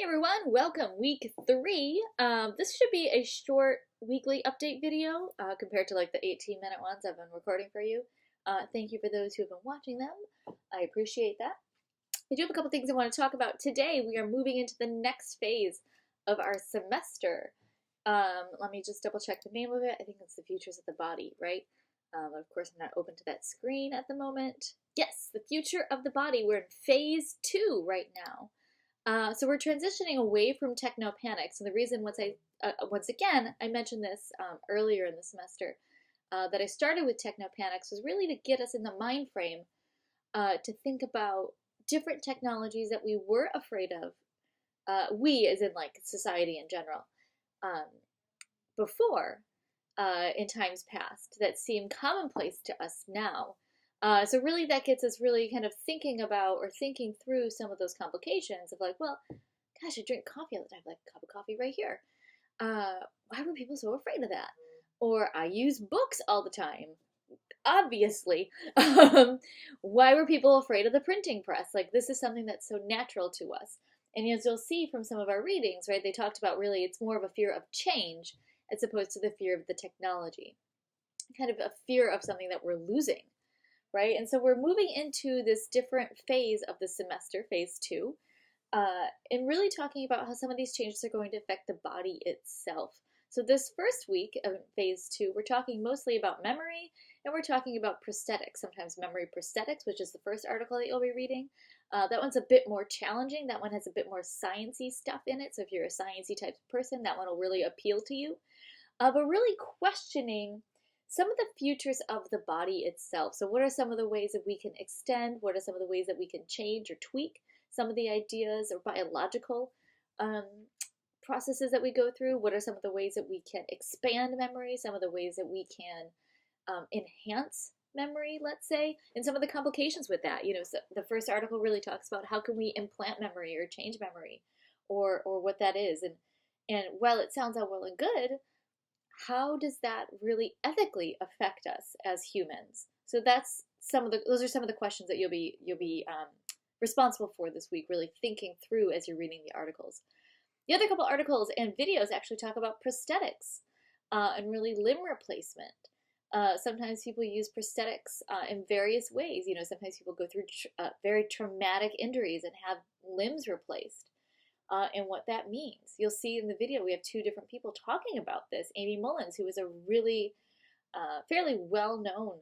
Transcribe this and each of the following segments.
Everyone, welcome week 3. This should be a short weekly update video compared to like the 18-minute ones I've been recording for you. Thank you for those who have been watching them. I appreciate that. I do have a couple things I want to talk about today. We are moving into the next phase of our semester. Let me just double check the name of it. I think it's the Futures of the Body, right? Of course, I'm not open to that screen at the moment. Yes, the Future of the Body. We're in phase 2 right now. So we're transitioning away from technopanics, and the reason once again, I mentioned this earlier in the semester, that I started with technopanics was really to get us in the mind frame to think about different technologies that we were afraid of, we as in like society in general, before, in times past, that seem commonplace to us now. So really that gets us really kind of thinking about or thinking through some of those complications of like, well, gosh, I drink coffee all the time, like a cup of coffee right here. Why were people so afraid of that? Or I use books all the time. Obviously. Why were people afraid of the printing press? Like, this is something that's so natural to us. And as you'll see from some of our readings, right, they talked about really it's more of a fear of change as opposed to the fear of the technology. Kind of a fear of something that we're losing. Right? And so we're moving into this different phase of the semester, phase 2, and really talking about how some of these changes are going to affect the body itself. So this first week of phase 2, we're talking mostly about memory, and we're talking about prosthetics, sometimes memory prosthetics, which is the first article that you'll be reading. That one's a bit more challenging. That one has a bit more sciencey stuff in it. So if you're a sciencey type of person, that one will really appeal to you. But really questioning some of the futures of the body itself. So what are some of the ways that we can extend? What are some of the ways that we can change or tweak some of the ideas or biological processes that we go through? What are some of the ways that we can expand memory? Some of the ways that we can enhance memory, let's say, and some of the complications with that. You know, so the first article really talks about how can we implant memory or change memory, or what that is. And while it sounds all well and good, how does that really ethically affect us as humans? So that's those are some of the questions that you'll be responsible for this week, really thinking through as you're reading the articles. The other couple articles and videos actually talk about prosthetics and really limb replacement. Sometimes people use prosthetics in various ways. You know, sometimes people go through very traumatic injuries and have limbs replaced. And what that means. You'll see in the video we have two different people talking about this. Amy Mullins, who is a really fairly well-known,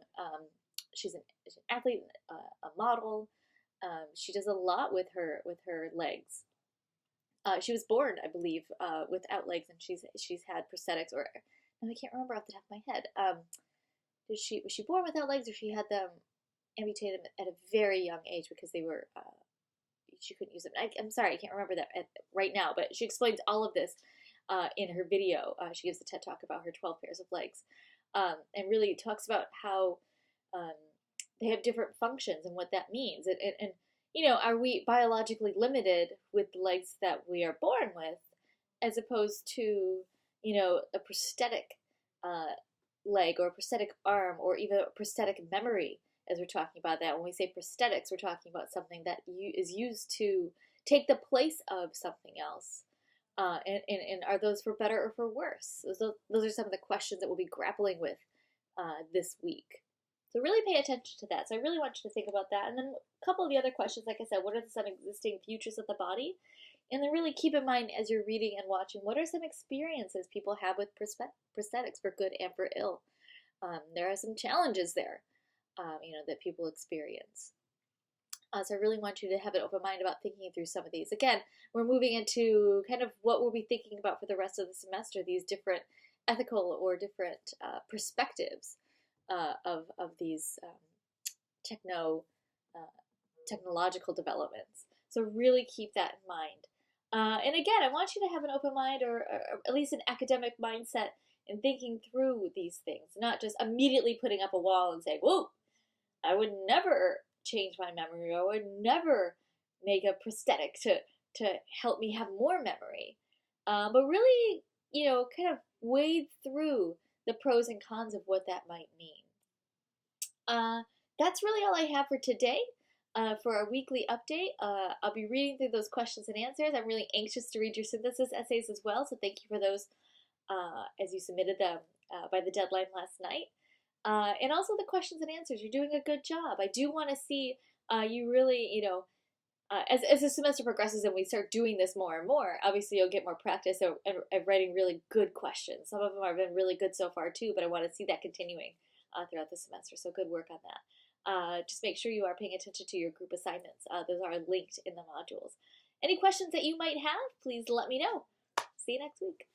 she's an athlete, a model. She does a lot with her legs. She was born, I believe, without legs, and she's had prosthetics, or no, I can't remember off the top of my head. Was she born without legs, or she had them amputated at a very young age because they were she couldn't use them. I'm sorry, I can't remember that right now, but she explains all of this in her video. She gives a TED Talk about her 12 pairs of legs, and really talks about how they have different functions and what that means. And you know, are we biologically limited with the legs that we are born with, as opposed to, you know, a prosthetic leg or a prosthetic arm or even a prosthetic memory? As we're talking about that, when we say prosthetics, we're talking about something that is used to take the place of something else. And are those for better or for worse? Those are some of the questions that we'll be grappling with this week. So really pay attention to that. So I really want you to think about that. And then a couple of the other questions, like I said, what are some existing futures of the body? And then really keep in mind as you're reading and watching, what are some experiences people have with prosthetics for good and for ill? There are some challenges there. You know, that people experience. So I really want you to have an open mind about thinking through some of these. Again, we're moving into kind of what we'll be thinking about for the rest of the semester, these different ethical or different perspectives of these technological developments. So really keep that in mind. And again, I want you to have an open mind or at least an academic mindset in thinking through these things, not just immediately putting up a wall and saying, whoa, I would never change my memory, or I would never make a prosthetic to help me have more memory. But really, you know, kind of wade through the pros and cons of what that might mean. That's really all I have for today. for our weekly update. I'll be reading through those questions and answers. I'm really anxious to read your synthesis essays as well, so thank you for those as you submitted them by the deadline last night. And also the questions and answers. You're doing a good job. I do want to see you really, as the semester progresses and we start doing this more and more, obviously you'll get more practice at writing really good questions. Some of them have been really good so far too, but I want to see that continuing throughout the semester. So good work on that. Just make sure you are paying attention to your group assignments. Those are linked in the modules. Any questions that you might have, please let me know. See you next week.